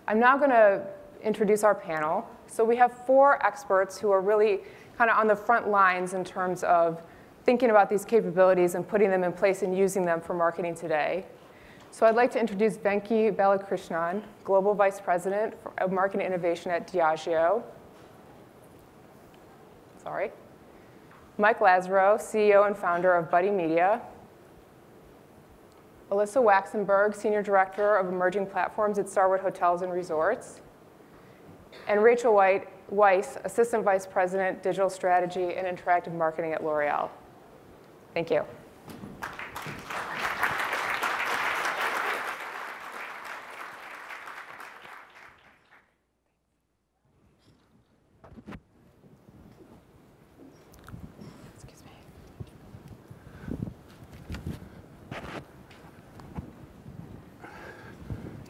I'm now going to introduce our panel. So we have 4 experts who are really kind of on the front lines in terms of thinking about these capabilities and putting them in place and using them for marketing today. So I'd like to introduce Venki Balakrishnan, Global Vice President of Marketing Innovation at Diageo. Sorry. Mike Lazarow, CEO and founder of Buddy Media. Alyssa Waxenberg, Senior Director of Emerging Platforms at Starwood Hotels and Resorts. And Rachel Weiss, Assistant Vice President, Digital Strategy and Interactive Marketing at L'Oreal. Thank you. Excuse me.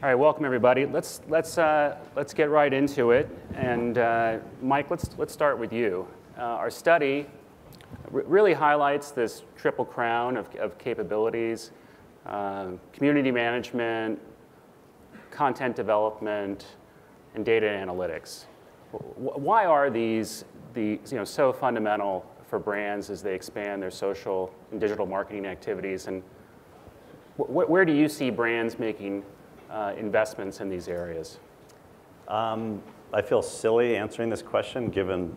All right, welcome everybody. Let's get right into it. And Mike, let's start with you. Our study really highlights this triple crown of capabilities: community management, content development, and data analytics. Why are these so fundamental for brands as they expand their social and digital marketing activities? And where do you see brands making investments in these areas? I feel silly answering this question, given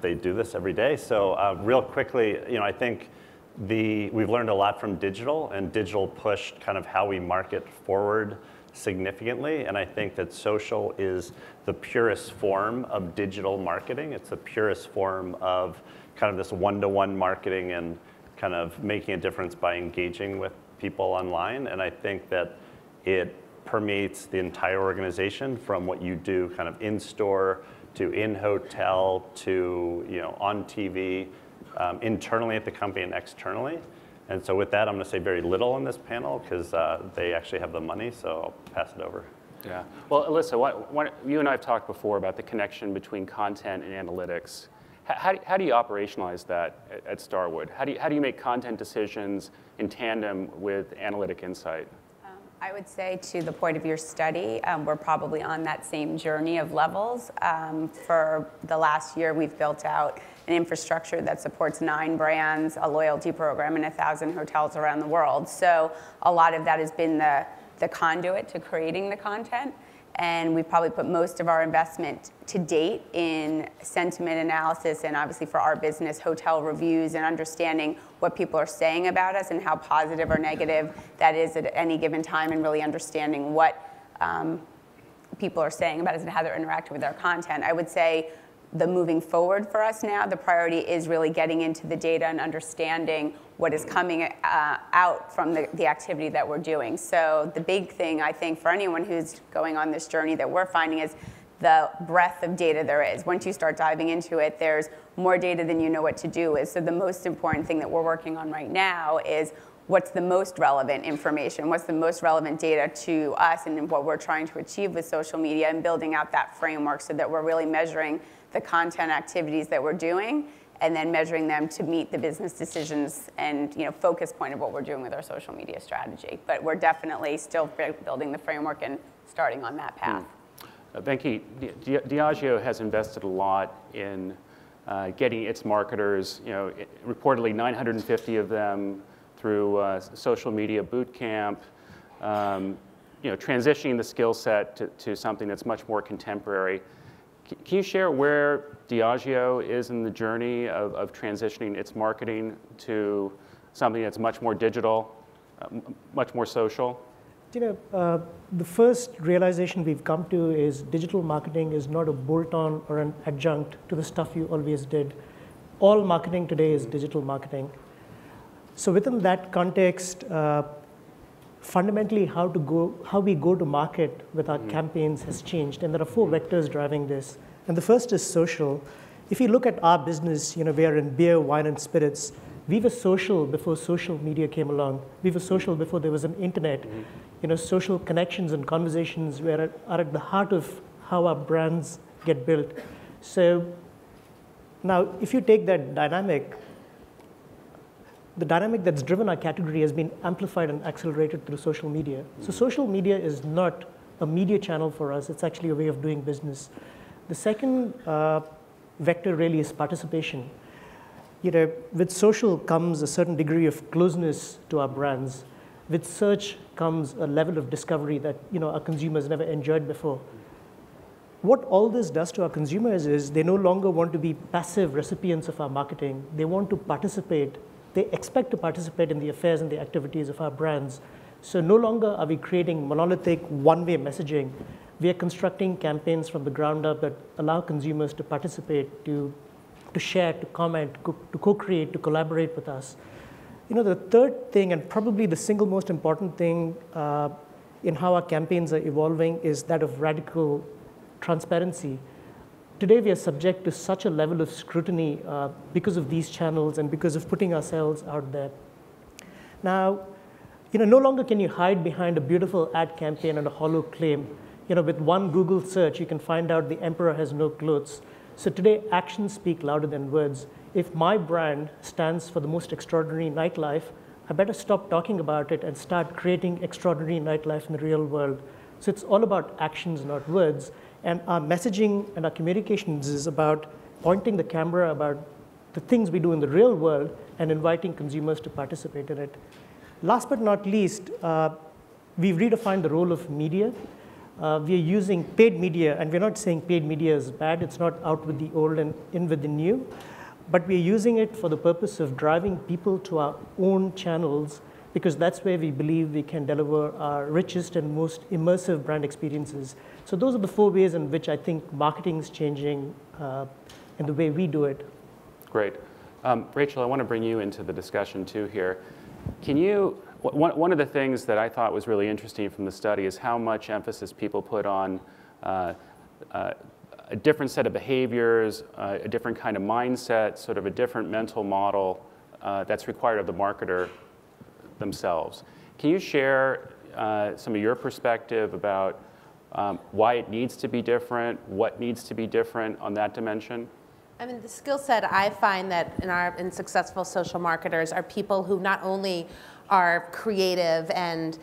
they do this every day. So real quickly, I think we've learned a lot from digital, and digital pushed kind of how we market forward significantly. And I think that social is the purest form of digital marketing. It's the purest form of kind of this one-to-one marketing and kind of making a difference by engaging with people online. And I think that it permeates the entire organization, from what you do kind of in-store to in-hotel to on TV, internally at the company and externally. And so with that, I'm going to say very little on this panel because they actually have the money, so I'll pass it over. Yeah. Well, Alyssa, you and I have talked before about the connection between content and analytics. How do you operationalize that at Starwood? How do you make content decisions in tandem with analytic insight? I would say, to the point of your study, we're probably on that same journey of levels. For the last year, we've built out an infrastructure that supports 9 brands, a loyalty program, and 1,000 hotels around the world. So a lot of that has been the conduit to creating the content. And we've probably put most of our investment to date in sentiment analysis, and obviously for our business, hotel reviews, and understanding what people are saying about us and how positive or negative that is at any given time, and really understanding what people are saying about us and how they're interacting with our content. I would say the moving forward for us now, the priority is really getting into the data and understanding what is coming out from the activity that we're doing. So the big thing, I think, for anyone who's going on this journey that we're finding is the breadth of data there is. Once you start diving into it, there's more data than you know what to do with. So the most important thing that we're working on right now is what's the most relevant information, what's the most relevant data to us and what we're trying to achieve with social media, and building out that framework so that we're really measuring the content activities that we're doing, and then measuring them to meet the business decisions and focus point of what we're doing with our social media strategy. But we're definitely still building the framework and starting on that path. Venki, Diageo has invested a lot in getting its marketers, reportedly 950 of them through social media boot camp, transitioning the skill set to something that's much more contemporary. Can you share where Diageo is in the journey of transitioning its marketing to something that's much more digital, much more social? The first realization we've come to is digital marketing is not a bolt-on or an adjunct to the stuff you always did. All marketing today is digital marketing. So within that context, fundamentally how we go to market with our campaigns has changed, and there are 4 vectors driving this. And the first is social. If you look at our business, we are in beer, wine, and spirits. We were social before social media came along. We were social before there was an internet. Social connections and conversations are at the heart of how our brands get built. So now, if you take that dynamic, the dynamic that's driven our category has been amplified and accelerated through social media. So social media is not a media channel for us. It's actually a way of doing business. The second vector really is participation. With social comes a certain degree of closeness to our brands. With search comes a level of discovery that our consumers never enjoyed before. What all this does to our consumers is they no longer want to be passive recipients of our marketing. They want to participate. They expect to participate in the affairs and the activities of our brands. So no longer are we creating monolithic one-way messaging. We are constructing campaigns from the ground up that allow consumers to participate, to share, to comment, to co-create, to collaborate with us. The third thing, and probably the single most important thing in how our campaigns are evolving, is that of radical transparency. Today, we are subject to such a level of scrutiny because of these channels and because of putting ourselves out there. Now, no longer can you hide behind a beautiful ad campaign and a hollow claim. With one Google search, you can find out the emperor has no clothes. So today, actions speak louder than words. If my brand stands for the most extraordinary nightlife, I better stop talking about it and start creating extraordinary nightlife in the real world. So it's all about actions, not words. And our messaging and our communications is about pointing the camera about the things we do in the real world and inviting consumers to participate in it. Last but not least, we've redefined the role of media. We are using paid media, and we're not saying paid media is bad. It's not out with the old and in with the new. But we're using it for the purpose of driving people to our own channels, because that's where we believe we can deliver our richest and most immersive brand experiences. So those are the 4 ways in which I think marketing is changing in the way we do it. Great. Rachel, I want to bring you into the discussion too here. Can you, one of the things that I thought was really interesting from the study is how much emphasis people put on a different set of behaviors, a different kind of mindset, sort of a different mental model that's required of the marketer themselves. Can you share some of your perspective about why it needs to be different, what needs to be different on that dimension? I mean, the skill set I find that in successful social marketers are people who not only are creative and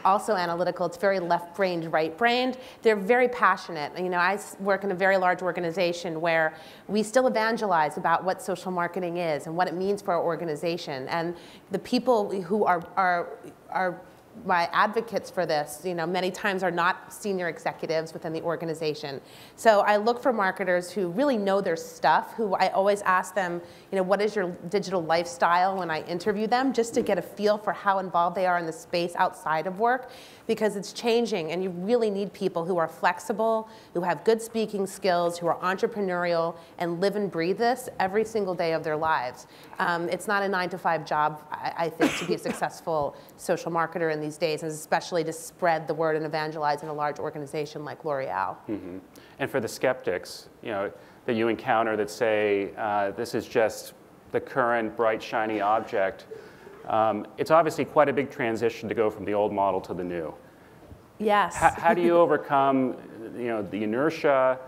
also analytical. It's very left-brained, right-brained. They're very passionate. I work in a very large organization where we still evangelize about what social marketing is and what it means for our organization. And the people who are my advocates for this, many times are not senior executives within the organization. So I look for marketers who really know their stuff, who I always ask them, what is your digital lifestyle when I interview them, just to get a feel for how involved they are in the space outside of work, because it's changing and you really need people who are flexible, who have good speaking skills, who are entrepreneurial and live and breathe this every single day of their lives. It's not a 9-to-5 job, I think, to be a successful social marketer in these days, and especially to spread the word and evangelize in a large organization like L'Oreal. Mm-hmm. And for the skeptics, that you encounter that say this is just the current bright, shiny object, it's obviously quite a big transition to go from the old model to the new. Yes. How do you overcome, the inertia,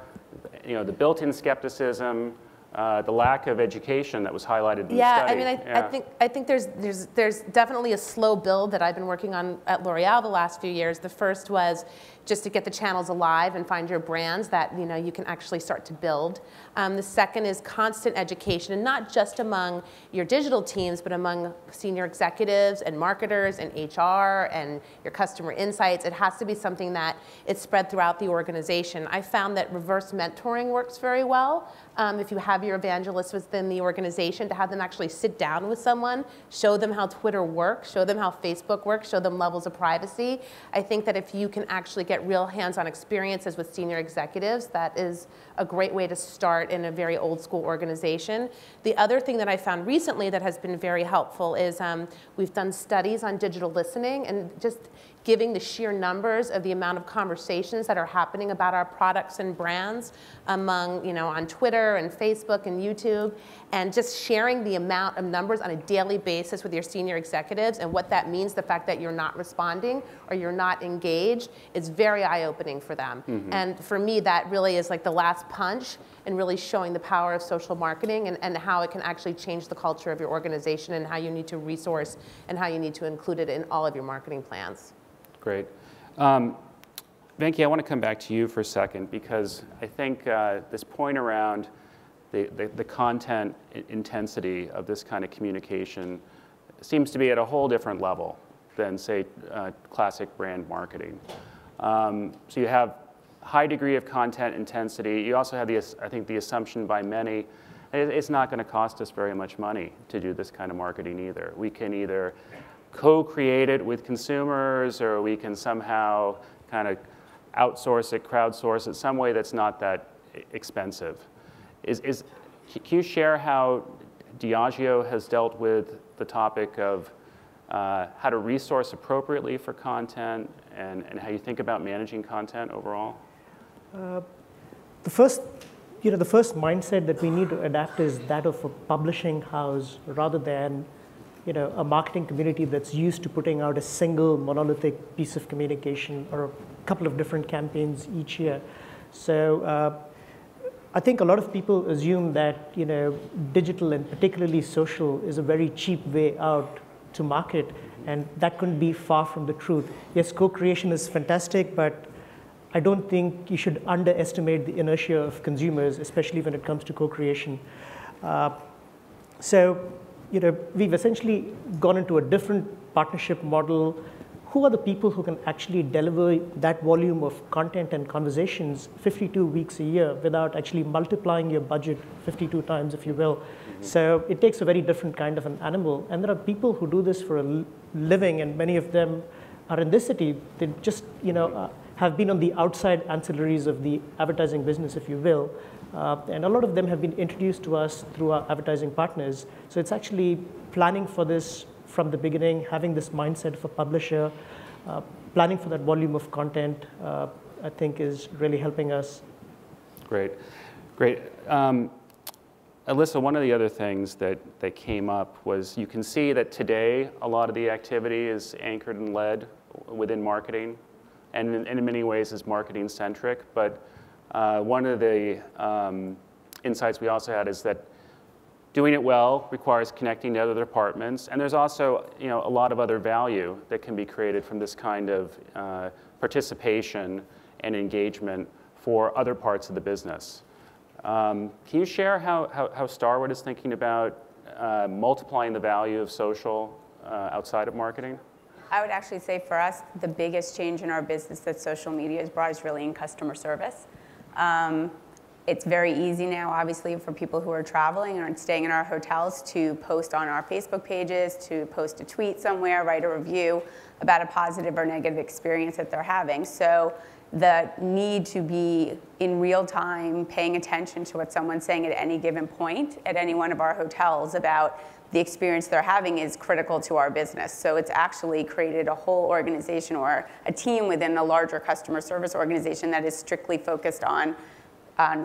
the built-in skepticism, the lack of education that was highlighted in the study? I think there's definitely a slow build that I've been working on at L'Oreal the last few years. The first was just to get the channels alive and find your brands that you can actually start to build. The second is constant education, and not just among your digital teams, but among senior executives and marketers and HR and your customer insights. It has to be something that is spread throughout the organization. I found that reverse mentoring works very well. If you have your evangelists within the organization, to have them actually sit down with someone, show them how Twitter works, show them how Facebook works, show them levels of privacy. I think that if you can actually get real hands-on experiences with senior executives, that is a great way to start in a very old school organization. The other thing that I found recently that has been very helpful is we've done studies on digital listening, and just giving the sheer numbers of the amount of conversations that are happening about our products and brands among, on Twitter and Facebook and YouTube, and just sharing the amount of numbers on a daily basis with your senior executives and what that means, the fact that you're not responding or you're not engaged, is very eye-opening for them. Mm-hmm. And for me, that really is like the last punch in really showing the power of social marketing and how it can actually change the culture of your organization and how you need to resource and how you need to include it in all of your marketing plans. Great. Venki, I want to come back to you for a second because I think this point around the content intensity of this kind of communication seems to be at a whole different level than, say, classic brand marketing. So you have high degree of content intensity. You also have, I think, the assumption by many, it's not going to cost us very much money to do this kind of marketing either. We can either co-create it with consumers, or we can somehow kind of outsource it, crowdsource it, some way that's not that expensive. Can you share how Diageo has dealt with the topic of how to resource appropriately for content and how you think about managing content overall? The first mindset that we need to adapt is that of a publishing house rather than a marketing community that's used to putting out a single monolithic piece of communication or a couple of different campaigns each year. So I think a lot of people assume that digital and particularly social is a very cheap way out to market, and that couldn't be far from the truth. Yes, co-creation is fantastic, but I don't think you should underestimate the inertia of consumers, especially when it comes to co-creation. So we've essentially gone into a different partnership model. Who are the people who can actually deliver that volume of content and conversations 52 weeks a year without actually multiplying your budget 52 times, if you will? So it takes a very different kind of an animal. And there are people who do this for a living, and many of them are in this city. They just have been on the outside ancillaries of the advertising business, if you will. And a lot of them have been introduced to us through our advertising partners. So it's actually planning for this from the beginning, having this mindset of a publisher, planning for that volume of content, I think is really helping us. Great. Alyssa, one of the other things that came up was you can see that today a lot of the activity is anchored and led within marketing, and in many ways is marketing centric. But one of the insights we also had is that doing it well requires connecting to other departments, and there's also a lot of other value that can be created from this kind of participation and engagement for other parts of the business. Can you share how Starwood is thinking about multiplying the value of social outside of marketing? I would actually say for us, the biggest change in our business that social media has brought is really in customer service. It's very easy now, obviously, for people who are traveling and staying in our hotels to post on our Facebook pages, to post a tweet somewhere, write a review about a positive or negative experience that they're having. So the need to be in real time paying attention to what someone's saying at any given point at any one of our hotels about the experience they're having is critical to our business. So it's actually created a whole organization or a team within a larger customer service organization that is strictly focused on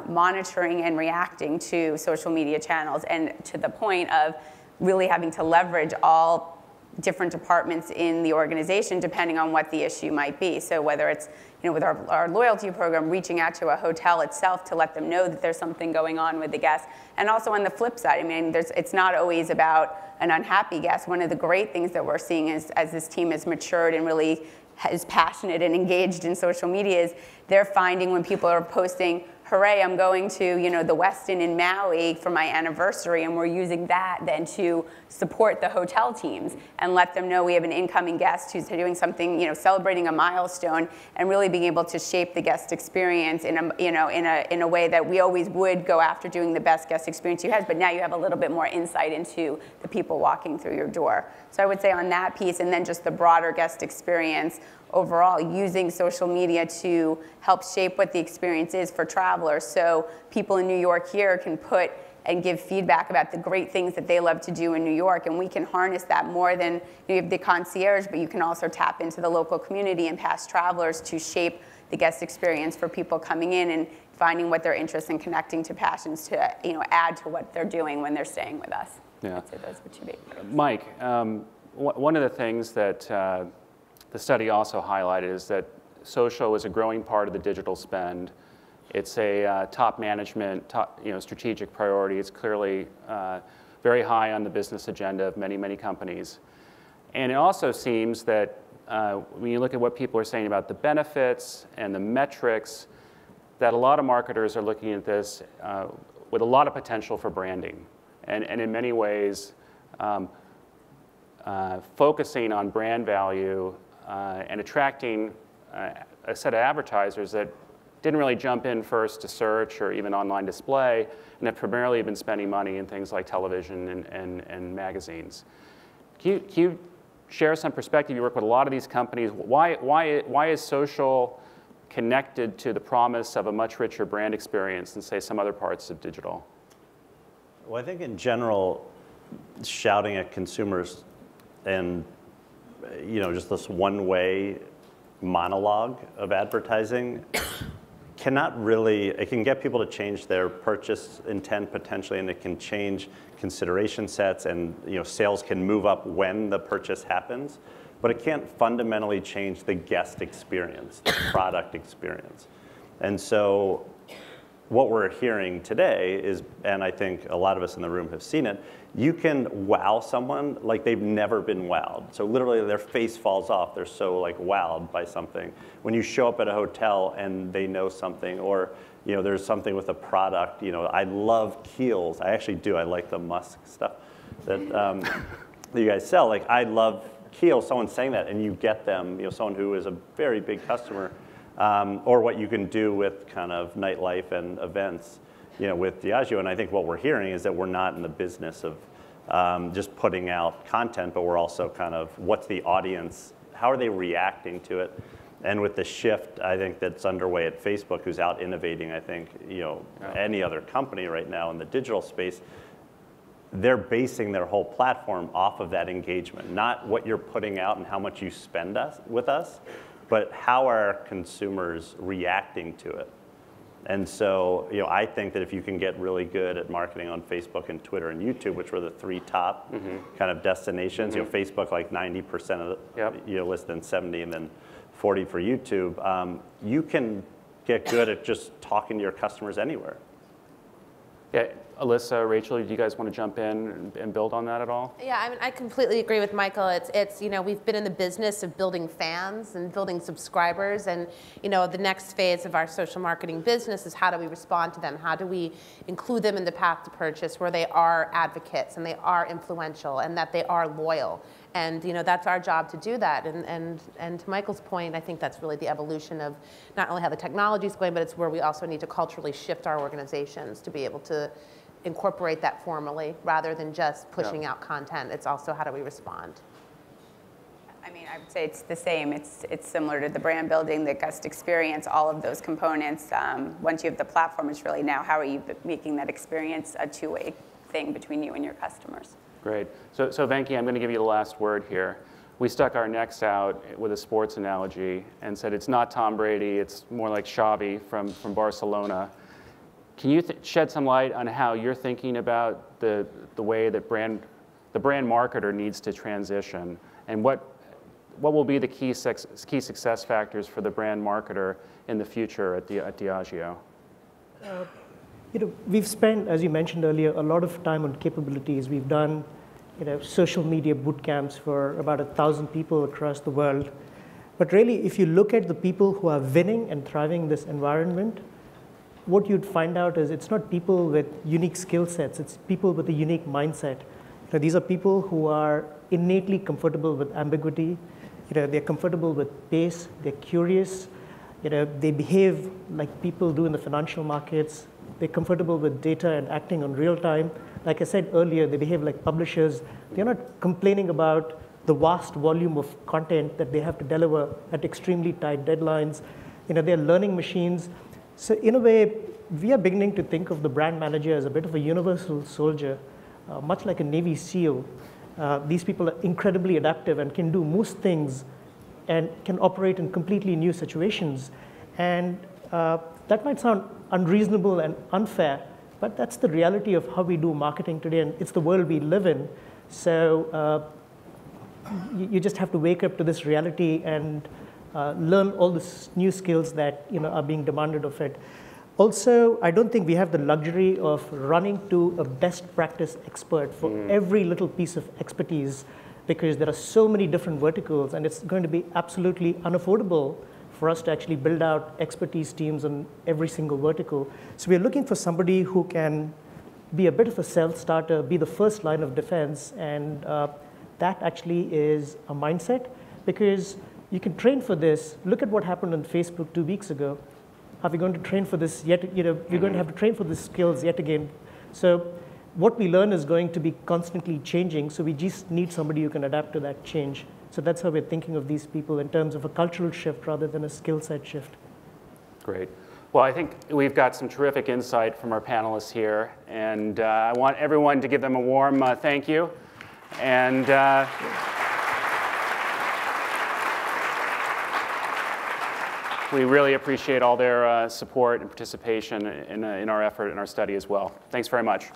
monitoring and reacting to social media channels, and to the point of really having to leverage all different departments in the organization depending on what the issue might be. So whether it's with our loyalty program, reaching out to a hotel itself to let them know that there's something going on with the guest. And also on the flip side, I mean, it's not always about an unhappy guest. One of the great things that we're seeing is, as this team has matured and really is passionate and engaged in social media, is they're finding when people are posting, hooray, I'm going to the Westin in Maui for my anniversary, and we're using that then to support the hotel teams and let them know we have an incoming guest who's doing something, celebrating a milestone, and really being able to shape the guest experience in a way that we always would go after doing the best guest experience you have, but now you have a little bit more insight into the people walking through your door. So I would say on that piece, and then just the broader guest experience overall, using social media to help shape what the experience is for travelers. So people in New York here can put and give feedback about the great things that they love to do in New York, and we can harness that more than you have the concierge, but you can also tap into the local community and past travelers to shape the guest experience for people coming in and finding what their interests and connecting to passions to add to what they're doing when they're staying with us. Yeah. I'd say those are two big things. Mike, one of the things that the study also highlighted is that social is a growing part of the digital spend. It's a top management, strategic priority. It's clearly very high on the business agenda of many, many companies. And it also seems that when you look at what people are saying about the benefits and the metrics, that a lot of marketers are looking at this with a lot of potential for branding. And in many ways, focusing on brand value and attracting a set of advertisers that didn't really jump in first to search or even online display, and have primarily been spending money in things like television and magazines. Can you share some perspective? You work with a lot of these companies. Why is social connected to the promise of a much richer brand experience than, say, some other parts of digital? Well, I think in general, shouting at consumers and just this one-way monologue of advertising cannot really, it can get people to change their purchase intent potentially, and it can change consideration sets, and sales can move up when the purchase happens, but it can't fundamentally change the guest experience, the product experience. And so what we're hearing today is, and I think a lot of us in the room have seen it, you can wow someone like they've never been wowed. So literally their face falls off. They're so wowed by something. When you show up at a hotel and they know something, or there's something with a product. I love Kiehl's. I actually do. I like the Musk stuff that you guys sell. I love Kiehl. Someone's saying that, and you get them. Someone who is a very big customer, or what you can do with kind of nightlife and events. With Diageo, and I think what we're hearing is that we're not in the business of just putting out content, but we're also kind of, what's the audience, how are they reacting to it? And with the shift, I think that's underway at Facebook, who's out innovating, I think, any other company right now in the digital space, they're basing their whole platform off of that engagement, not what you're putting out and how much you spend with us, but how are consumers reacting to it? And so, I think that if you can get really good at marketing on Facebook and Twitter and YouTube, which were the three top kind of destinations, Facebook 90% of the list, then 70, and then 40 for YouTube, you can get good at just talking to your customers anywhere. Yeah, Alyssa, Rachel, do you guys want to jump in and build on that at all? Yeah, I completely agree with Michael. It's we've been in the business of building fans and building subscribers, and the next phase of our social marketing business is how do we respond to them? How do we include them in the path to purchase, where they are advocates and they are influential and that they are loyal? And that's our job to do that. And to Michael's point, I think that's really the evolution of not only how the technology is going, but it's where we also need to culturally shift our organizations to be able to incorporate that formally rather than just pushing out content. It's also how do we respond. I mean, I would say it's the same. It's similar to the brand building, the guest experience, all of those components. Once you have the platform, it's really now how are you making that experience a two-way thing between you and your customers. Great. So Venki, I'm going to give you the last word here. We stuck our necks out with a sports analogy and said it's not Tom Brady, it's more like Xavi from Barcelona. Can you shed some light on how you're thinking about the way that the brand marketer needs to transition, and what will be the key success factors for the brand marketer in the future at Diageo? We've spent, as you mentioned earlier, a lot of time on capabilities. We've done social media boot camps for about 1,000 people across the world. But really, if you look at the people who are winning and thriving in this environment, what you'd find out is it's not people with unique skill sets, it's people with a unique mindset. These are people who are innately comfortable with ambiguity. They're comfortable with pace, they're curious. They behave like people do in the financial markets. They're comfortable with data and acting on real time. Like I said earlier, they behave like publishers. They're not complaining about the vast volume of content that they have to deliver at extremely tight deadlines. They're learning machines. So in a way, we are beginning to think of the brand manager as a bit of a universal soldier, much like a Navy SEAL. These people are incredibly adaptive and can do most things and can operate in completely new situations. And that might sound unreasonable and unfair, but that's the reality of how we do marketing today, and it's the world we live in. So you just have to wake up to this reality and learn all the new skills that are being demanded of it. Also, I don't think we have the luxury of running to a best practice expert for every little piece of expertise, because there are so many different verticals, and it's going to be absolutely unaffordable for us to actually build out expertise teams on every single vertical. So we're looking for somebody who can be a bit of a self-starter, be the first line of defense, and that actually is a mindset, because you can train for this. Look at what happened on Facebook 2 weeks ago. Are we going to train for this yet? You're going to have to train for these skills yet again. So what we learn is going to be constantly changing, so we just need somebody who can adapt to that change. So that's how we're thinking of these people in terms of a cultural shift rather than a skill set shift. Great. Well, I think we've got some terrific insight from our panelists here, and I want everyone to give them a warm thank you. And we really appreciate all their support and participation in our effort and our study as well. Thanks very much.